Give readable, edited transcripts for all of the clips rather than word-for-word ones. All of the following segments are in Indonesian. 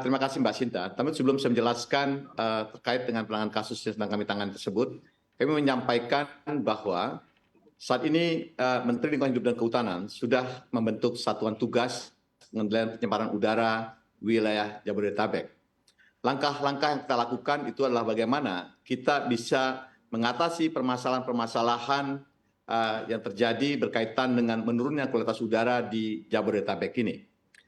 Terima kasih Mbak Sinta. Tapi sebelum saya menjelaskan terkait dengan penanganan kasus yang sedang kami tangani tersebut, kami menyampaikan bahwa saat ini Menteri Lingkungan Hidup dan Kehutanan sudah membentuk satuan tugas pengendalian pencemaran udara wilayah Jabodetabek. Langkah-langkah yang kita lakukan itu adalah bagaimana kita bisa mengatasi permasalahan-permasalahan yang terjadi berkaitan dengan menurunnya kualitas udara di Jabodetabek ini.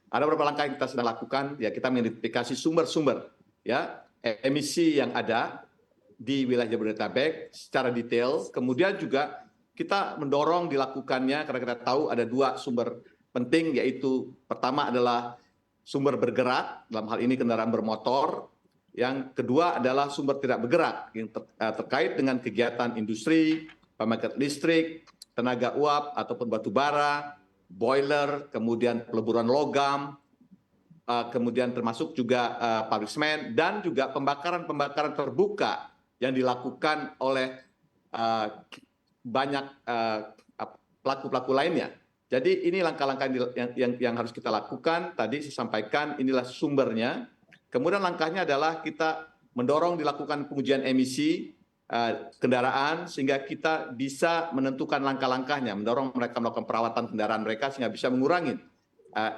Ada beberapa langkah yang kita sedang lakukan, ya kita mengidentifikasi sumber-sumber ya emisi yang ada di wilayah Jabodetabek secara detail. Kemudian juga kita mendorong dilakukannya karena kita tahu ada dua sumber penting, yaitu pertama adalah sumber bergerak, dalam hal ini kendaraan bermotor. Yang kedua adalah sumber tidak bergerak yang terkait dengan kegiatan industri, pembangkit listrik, tenaga uap ataupun batu bara, boiler, kemudian peleburan logam, kemudian termasuk juga pabrik semen, dan juga pembakaran terbuka yang dilakukan oleh banyak pelaku-pelaku lainnya. Jadi ini langkah-langkah yang harus kita lakukan. Tadi saya sampaikan inilah sumbernya. Kemudian langkahnya adalah kita mendorong dilakukan pengujian emisi kendaraan sehingga kita bisa menentukan langkah-langkahnya, mendorong mereka melakukan perawatan kendaraan mereka sehingga bisa mengurangi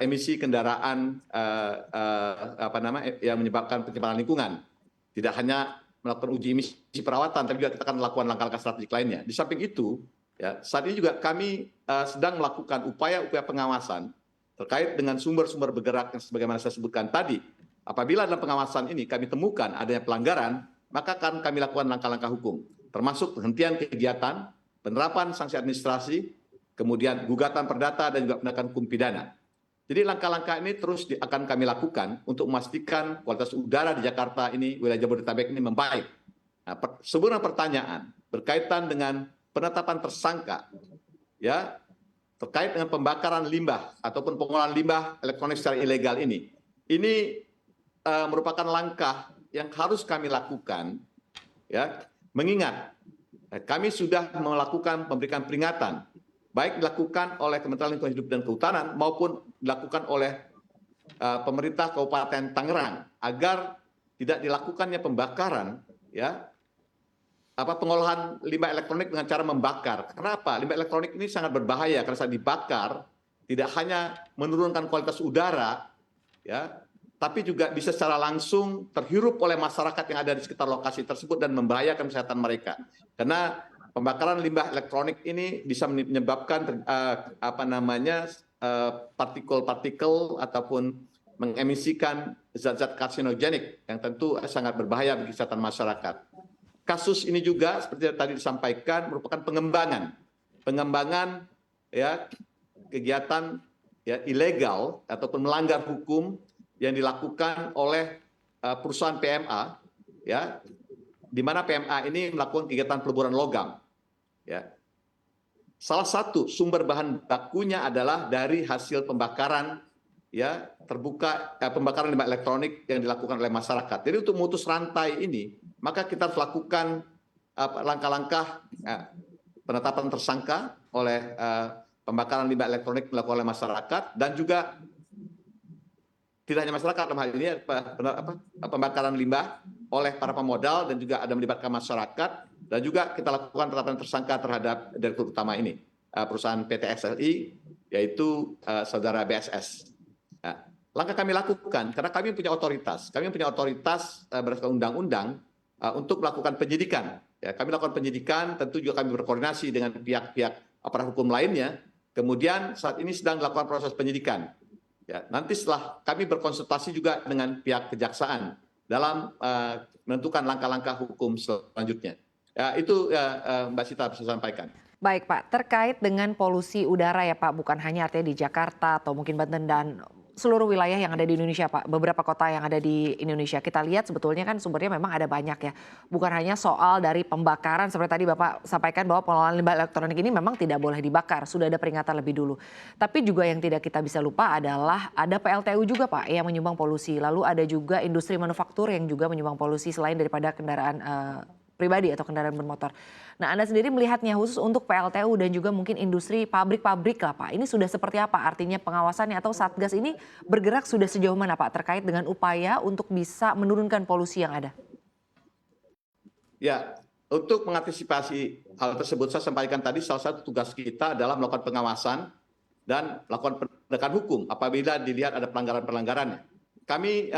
emisi kendaraan yang menyebabkan pencemaran lingkungan. Tidak hanya melakukan uji emisi perawatan, tapi juga kita akan melakukan langkah-langkah strategik lainnya. Di samping itu, ya, saat ini juga kami sedang melakukan upaya-upaya pengawasan terkait dengan sumber-sumber bergerak yang sebagaimana saya sebutkan tadi. Apabila dalam pengawasan ini kami temukan adanya pelanggaran, maka akan kami lakukan langkah-langkah hukum, termasuk penghentian kegiatan, penerapan sanksi administrasi, kemudian gugatan perdata dan juga penegakan hukum pidana. Jadi langkah-langkah ini terus akan kami lakukan untuk memastikan kualitas udara di Jakarta ini, wilayah Jabodetabek ini membaik. Nah, sebuah pertanyaan berkaitan dengan penetapan tersangka, ya, terkait dengan pembakaran limbah ataupun pengolahan limbah elektronik secara ilegal ini merupakan langkah yang harus kami lakukan, ya, mengingat kami sudah memberikan peringatan, baik dilakukan oleh Kementerian Lingkungan Hidup dan Kehutanan maupun dilakukan oleh pemerintah Kabupaten Tangerang agar tidak dilakukannya pembakaran, ya, pengolahan limbah elektronik dengan cara membakar. Kenapa? Limbah elektronik ini sangat berbahaya karena saat dibakar tidak hanya menurunkan kualitas udara, ya, tapi juga bisa secara langsung terhirup oleh masyarakat yang ada di sekitar lokasi tersebut dan membahayakan kesehatan mereka. Karena pembakaran limbah elektronik ini bisa menyebabkan partikel-partikel ataupun mengemisikan zat-zat karsinogenik yang tentu sangat berbahaya bagi kesehatan masyarakat. Kasus ini juga seperti yang tadi disampaikan merupakan pengembangan ya kegiatan ya ilegal ataupun melanggar hukum yang dilakukan oleh perusahaan PMA, ya, di mana PMA ini melakukan kegiatan peleburan logam. Ya. Salah satu sumber bahan bakunya adalah dari hasil pembakaran, ya, pembakaran limbah elektronik yang dilakukan oleh masyarakat. Jadi untuk memutus rantai ini, maka kita harus lakukan langkah-langkah penetapan tersangka oleh pembakaran limbah elektronik dilakukan oleh masyarakat, dan juga tidak hanya masyarakat, dalam hal ini pembakaran limbah oleh para pemodal dan juga ada melibatkan masyarakat, dan juga kita lakukan penetapan tersangka terhadap direktur utama ini, perusahaan PT XLI, yaitu saudara BSS. Nah, langkah kami lakukan karena kami punya otoritas berdasarkan undang-undang untuk melakukan penyidikan. Ya, kami lakukan penyidikan, tentu juga kami berkoordinasi dengan pihak-pihak aparat hukum lainnya. Kemudian saat ini sedang dilakukan proses penyidikan. Ya, nanti setelah kami berkonsultasi juga dengan pihak kejaksaan dalam menentukan langkah-langkah hukum selanjutnya. Ya, itu Mbak Sita bisa sampaikan. Baik Pak, terkait dengan polusi udara ya Pak, bukan hanya artinya di Jakarta atau mungkin Banten dan seluruh wilayah yang ada di Indonesia Pak, beberapa kota yang ada di Indonesia. Kita lihat sebetulnya kan sumbernya memang ada banyak ya. Bukan hanya soal dari pembakaran seperti tadi Bapak sampaikan bahwa pengolahan limbah elektronik ini memang tidak boleh dibakar, sudah ada peringatan lebih dulu. Tapi juga yang tidak kita bisa lupa adalah ada PLTU juga Pak yang menyumbang polusi. Lalu ada juga industri manufaktur yang juga menyumbang polusi selain daripada kendaraan pribadi atau kendaraan bermotor. Nah, Anda sendiri melihatnya khusus untuk PLTU dan juga mungkin industri pabrik-pabrik lah Pak. Ini sudah seperti apa artinya pengawasannya atau Satgas ini bergerak sudah sejauh mana Pak terkait dengan upaya untuk bisa menurunkan polusi yang ada? Ya, untuk mengantisipasi hal tersebut saya sampaikan tadi salah satu tugas kita adalah melakukan pengawasan dan melakukan penegakan hukum apabila dilihat ada pelanggaran-pelanggaran. Kami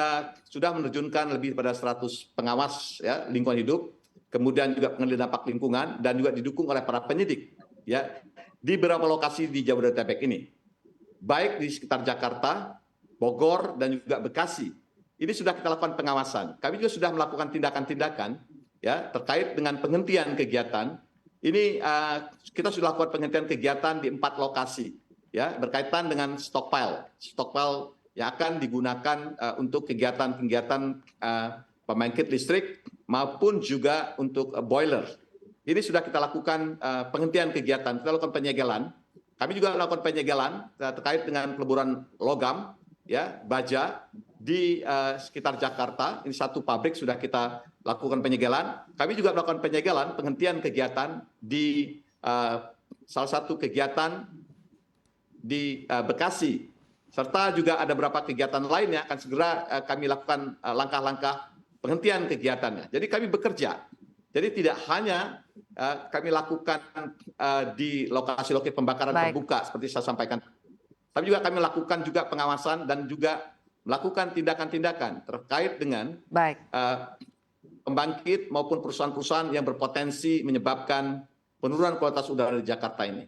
sudah menerjunkan lebih pada 100 pengawas ya, lingkungan hidup, kemudian juga pengendali dampak lingkungan dan juga didukung oleh para penyidik ya di beberapa lokasi di Jabodetabek ini. Baik di sekitar Jakarta, Bogor dan juga Bekasi. Ini sudah kita lakukan pengawasan. Kami juga sudah melakukan tindakan-tindakan ya terkait dengan penghentian kegiatan. Ini kita sudah lakukan penghentian kegiatan di 4 lokasi ya berkaitan dengan stockpile yang akan digunakan untuk kegiatan-kegiatan pembangkit listrik maupun juga untuk boiler. Ini sudah kita lakukan penghentian kegiatan, kita lakukan penyegelan. Kami juga melakukan penyegelan terkait dengan peleburan logam, ya, baja di sekitar Jakarta. Ini satu pabrik sudah kita lakukan penyegelan. Kami juga melakukan penyegelan, penghentian kegiatan di salah satu kegiatan di Bekasi. Serta juga ada beberapa kegiatan lainnya akan segera kami lakukan langkah-langkah penghentian kegiatannya. Jadi kami bekerja. Jadi tidak hanya kami lakukan di lokasi-lokasi pembakaran terbuka seperti saya sampaikan, tapi juga kami lakukan juga pengawasan dan juga melakukan tindakan-tindakan terkait dengan pembangkit maupun perusahaan-perusahaan yang berpotensi menyebabkan penurunan kualitas udara di Jakarta ini.